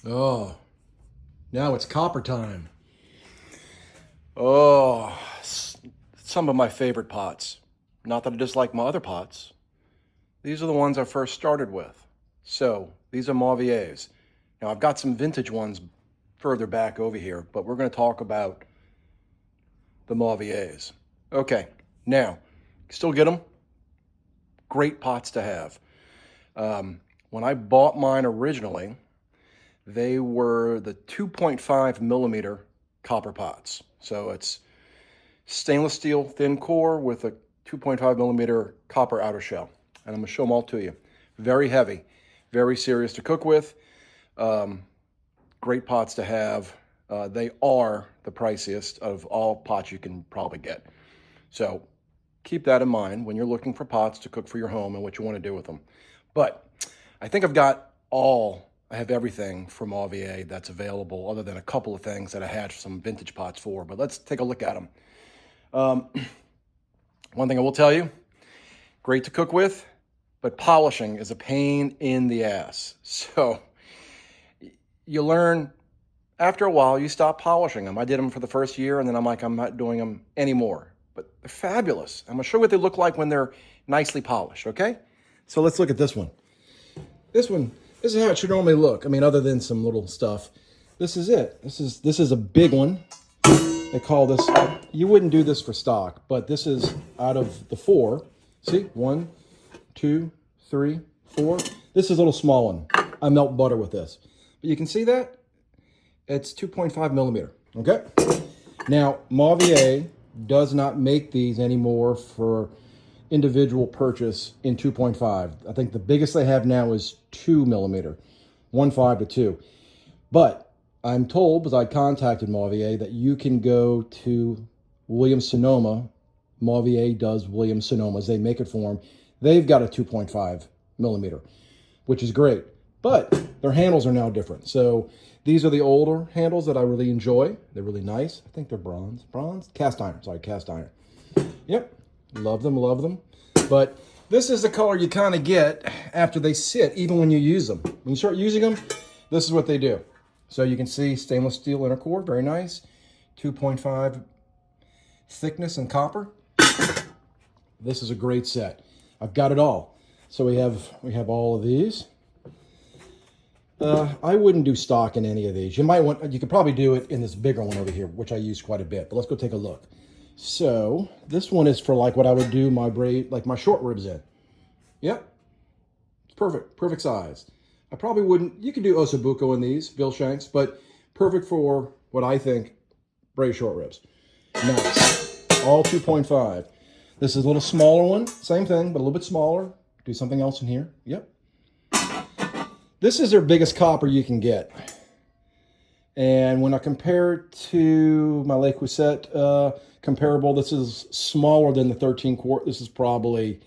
Oh, now it's copper time. Oh, some of my favorite pots. Not that I dislike my other pots. These are the ones I first started with. So these are Mauviers. Now I've got some vintage ones further back over here, but we're going to talk about the Mauviers. Okay, now, still get them. Great pots to have. When I bought mine originally, they were the 2.5 millimeter copper pots. So it's stainless steel thin core with a 2.5 millimeter copper outer shell. And I'm gonna show them all to you. Very heavy, very serious to cook with. Great pots to have. They are the priciest of all pots you can probably get. So keep that in mind when you're looking for pots to cook for your home and what you want to do with them. But I think I have everything from Mauvier that's available other than a couple of things that I had some vintage pots for. But let's take a look at them. One thing I will tell you, great to cook with, but polishing is a pain in the ass. So you learn after a while, you stop polishing them. I did them for the first year and then I'm like, I'm not doing them anymore. But they're fabulous. I'm gonna show you what they look like when they're nicely polished, okay? So let's look at this one. This is how it should normally look. I mean, other than some little stuff. This is it. This is a big one. They call this, you wouldn't do this for stock, but this is out of the four. See, 1, 2, 3, 4. This is a little small one. I melt butter with this. But you can see that? It's 2.5 millimeter, okay? Now, Mauvier does not make these anymore for individual purchase in 2.5. I think the biggest they have now is 2 millimeter, 1.5 to 2. But I'm told, because I contacted Mauvier, that you can go to Williams-Sonoma. Mauvier does Williams-Sonomas. They make it for them. They've got a 2.5 millimeter, which is great. But their handles are now different. So these are the older handles that I really enjoy. They're really nice. I think they're bronze. Cast iron. Sorry, cast iron. Yep. Love them, love them. But this is the color you kind of get after they sit, even when you use them. When you start using them, this is what they do. So you can see stainless steel inner core, very nice. 2.5 thickness and copper. This is a great set. I've got it all. So we have all of these. I wouldn't do stock in any of these. You could probably do it in this bigger one over here, which I use quite a bit, but let's go take a look. So this one is for like what I would do my short ribs in. Yep, it's perfect size. I probably wouldn't, you could do ossobuco in these, Bill Shanks, but perfect for what I think braised short ribs. Nice, all 2.5. This is a little smaller one, same thing, but a little bit smaller. Do something else in here, yep. This is their biggest copper you can get. And when I compare it to my Le Creuset comparable, this is smaller than the 13 quart. This is probably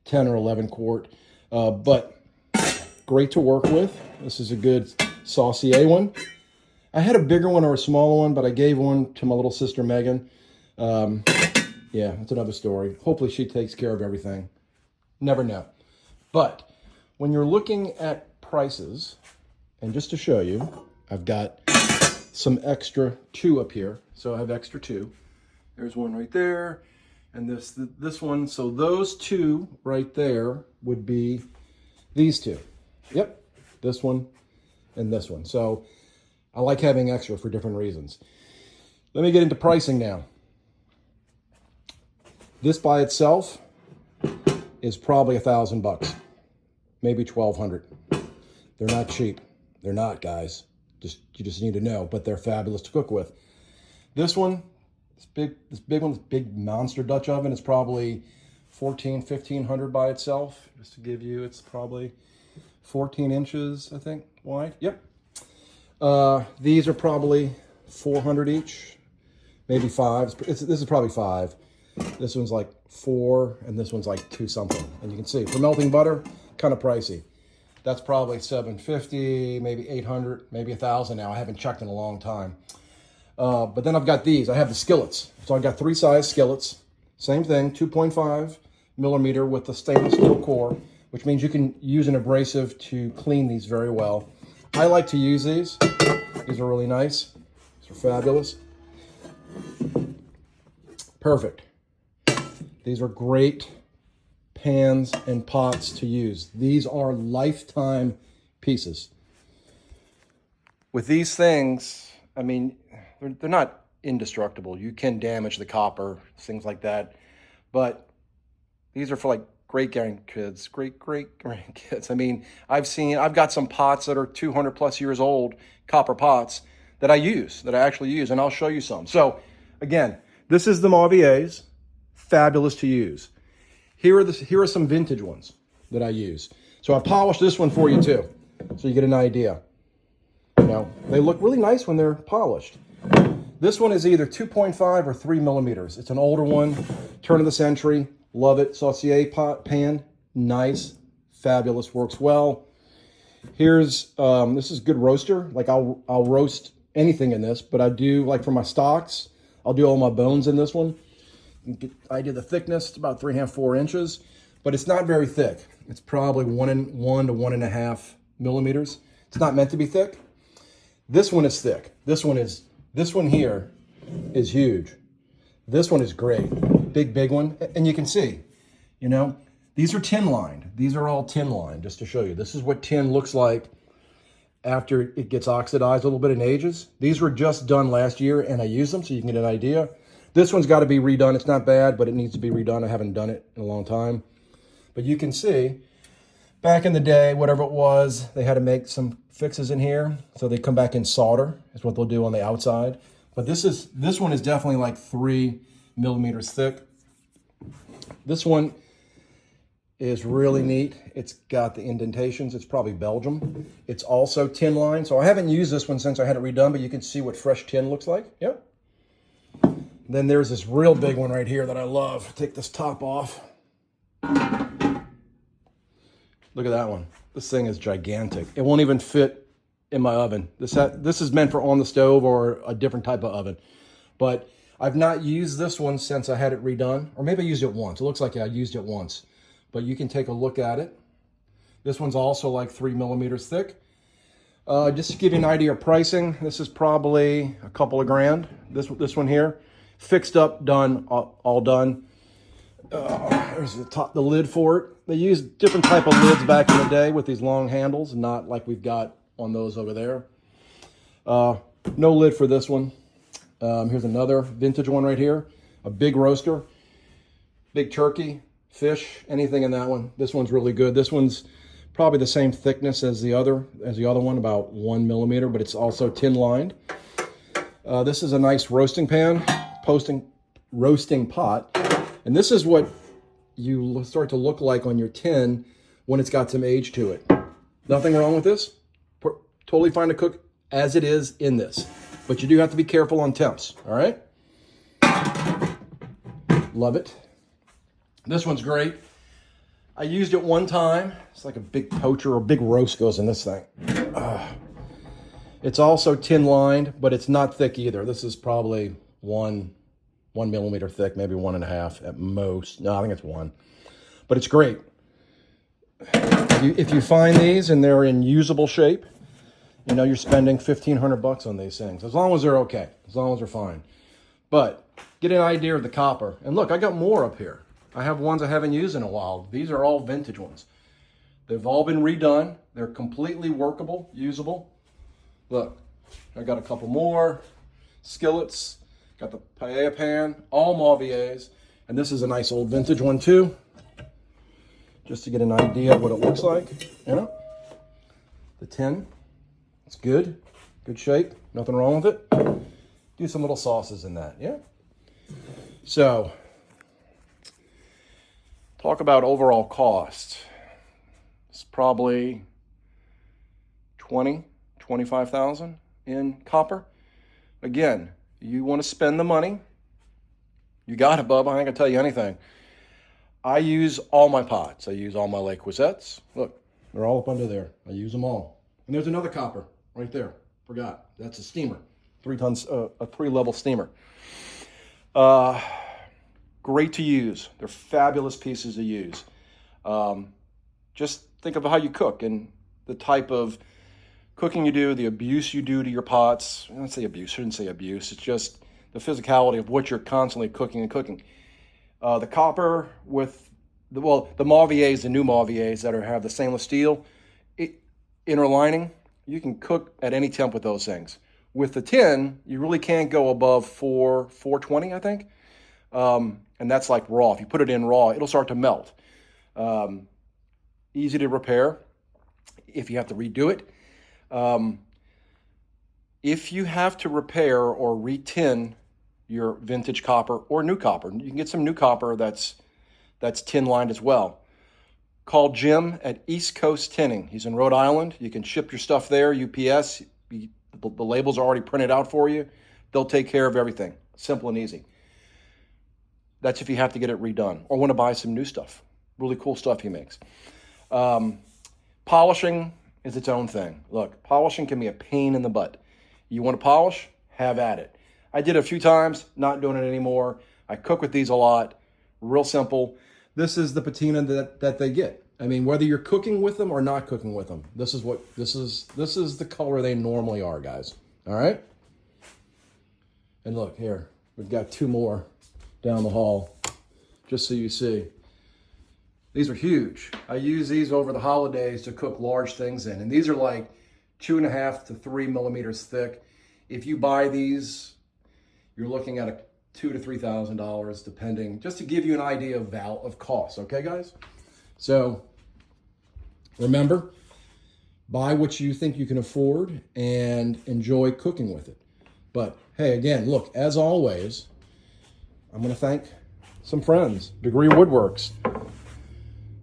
10 or 11 quart, but great to work with. This is a good saucier one. I had a bigger one or a smaller one, but I gave one to my little sister, Megan. Yeah, that's another story. Hopefully she takes care of everything. Never know. But when you're looking at prices, and just to show you, I've got some extra 2 up here. So I have extra 2. There's one right there, and this one. So those 2 right there would be these 2. Yep, this one and this one. So I like having extra for different reasons. Let me get into pricing now. This by itself is probably $1,000, maybe $1,200. They're not cheap. They're not, guys. You just need to know, but they're fabulous to cook with. This one, this big monster Dutch oven is probably $1,500 by itself. Just to give you, it's probably 14 inches, I think, wide. Yep. These are probably $400 each, maybe 5. This is probably 5. This one's like 4, and this one's like 2 something. And you can see, for melting butter, kind of pricey. That's probably $750, maybe $800, maybe $1,000 now. I haven't checked in a long time. But then I've got these. I have the skillets. So I've got 3 size skillets. Same thing, 2.5 millimeter with the stainless steel core, which means you can use an abrasive to clean these very well. I like to use these. These are really nice. These are fabulous. Perfect. These are great pans and pots to use. These are lifetime pieces. With these things, I mean, they're not indestructible. You can damage the copper, things like that. But these are for like great grandkids, great grandkids. I mean, I've got some pots that are 200 plus years old, copper pots, that I actually use, and I'll show you some. So again, this is the Mauviel's, fabulous to use. Here are some vintage ones that I use. So I polished this one for you too, so you get an idea. You know, they look really nice when they're polished. This one is either 2.5 or 3 millimeters. It's an older one, turn of the century. Love it. Saucier pot pan, nice, fabulous, works well. Here's this is good roaster. Like I'll roast anything in this, but I do like for my stocks. I'll do all my bones in this one. I did the thickness. It's about 3.5, 4 inches, but it's not very thick. It's probably 1 to 1.5 millimeters. It's not meant to be thick. This one is thick. This one here is huge. This one is great. Big one. And you can see, you know, these are tin lined. These are all tin lined, just to show you. This is what tin looks like after it gets oxidized a little bit and ages. These were just done last year and I used them so you can get an idea. This one's got to be redone. It's not bad, but it needs to be redone. I haven't done it in a long time. But you can see, back in the day, whatever it was, they had to make some fixes in here. So they come back in solder, is what they'll do on the outside. But this one is definitely like 3 millimeters thick. This one is really neat. It's got the indentations. It's probably Belgium. It's also tin lined. So I haven't used this one since I had it redone, but you can see what fresh tin looks like. Yep. Then there's this real big one right here that I love. Take this top off. Look at that one. This thing is gigantic. It won't even fit in my oven. This is meant for on the stove or a different type of oven. But I've not used this one since I had it redone. Or maybe I used it once. It looks like I used it once. But you can take a look at it. This one's also like 3 millimeters thick. Just to give you an idea of pricing, this is probably a couple of grand. This one here. Fixed up, done, all done. There's the lid for it. They used different type of lids back in the day with these long handles, not like we've got on those over there. No lid for this one. Here's another vintage one right here. A big roaster, big turkey, fish, anything in that one. This one's really good. This one's probably the same thickness as the other one, about 1 millimeter, but it's also tin lined. This is a nice roasting pan. Roasting pot, and this is what you start to look like on your tin when it's got some age to it. Nothing wrong with this. Totally fine to cook as it is in this, but you do have to be careful on temps. All right. Love it. This one's great. I used it one time. It's like a big poacher or big roast goes in this thing. It's also tin lined, but it's not thick either. This is probably 1 millimeter thick, maybe 1.5 at most. No, I think it's 1. But it's great. If you find these and they're in usable shape, you know you're spending $1,500 on these things. As long as they're okay, as long as they're fine. But get an idea of the copper. And look, I got more up here. I have ones I haven't used in a while. These are all vintage ones. They've all been redone. They're completely workable, usable. Look, I got a couple more skillets. Got the paella pan, all Mauviel's. And this is a nice old vintage one too. Just to get an idea of what it looks like. You know, the tin, it's good. Good shape, nothing wrong with it. Do some little sauces in that, yeah? So, talk about overall cost. It's probably 25,000 in copper. Again, you want to spend the money. You got it, bub. I ain't gonna tell you anything. I use all my pots. I use all my Le Creusettes. Look, they're all up under there. I use them all. And there's another copper right there. Forgot. That's a steamer. 3 tons, a 3-level steamer. Great to use. They're fabulous pieces to use. Just think of how you cook and the type of cooking you do, the abuse you do to your pots. I don't say abuse, shouldn't say abuse. It's just the physicality of what you're constantly cooking and cooking. The copper with the Mauviers, the new Mauviers that have the stainless steel inner lining, you can cook at any temp with those things. With the tin, you really can't go above 420, I think. And that's like raw. If you put it in raw, it'll start to melt. Easy to repair if you have to redo it. If you have to repair or retin your vintage copper or new copper, you can get some new copper that's tin lined as well. Call Jim at East Coast Tinning. He's in Rhode Island. You can ship your stuff there, UPS. The labels are already printed out for you. They'll take care of everything. Simple and easy. That's if you have to get it redone or want to buy some new stuff. Really cool stuff he makes. Polishing is its own thing. Look, polishing can be a pain in the butt. You want to polish? Have at it. I did it a few times, not doing it anymore. I cook with these a lot. Real simple. This is the patina that they get. I mean, whether you're cooking with them or not cooking with them, this is the color they normally are, guys. All right? And look here, we've got two more down the hall, just so you see. These are huge. I use these over the holidays to cook large things in. And these are like 2.5 to 3 millimeters thick. If you buy these, you're looking at a $2,000 to $3,000, depending, just to give you an idea of cost. Okay, guys? So remember, buy what you think you can afford and enjoy cooking with it. But hey, again, look, as always, I'm going to thank some friends. Degree Woodworks.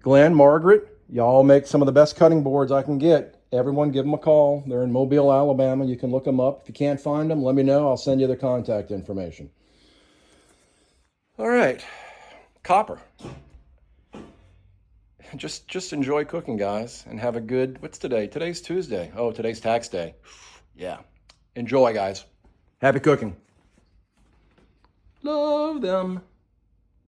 Glenn, Margaret, y'all make some of the best cutting boards I can get. Everyone give them a call. They're in Mauviel, Alabama. You can look them up. If you can't find them, let me know. I'll send you their contact information. All right, copper. Just enjoy cooking, guys, and have a good, what's today? Today's Tuesday. Oh, today's tax day. Yeah. Enjoy, guys. Happy cooking. Love them.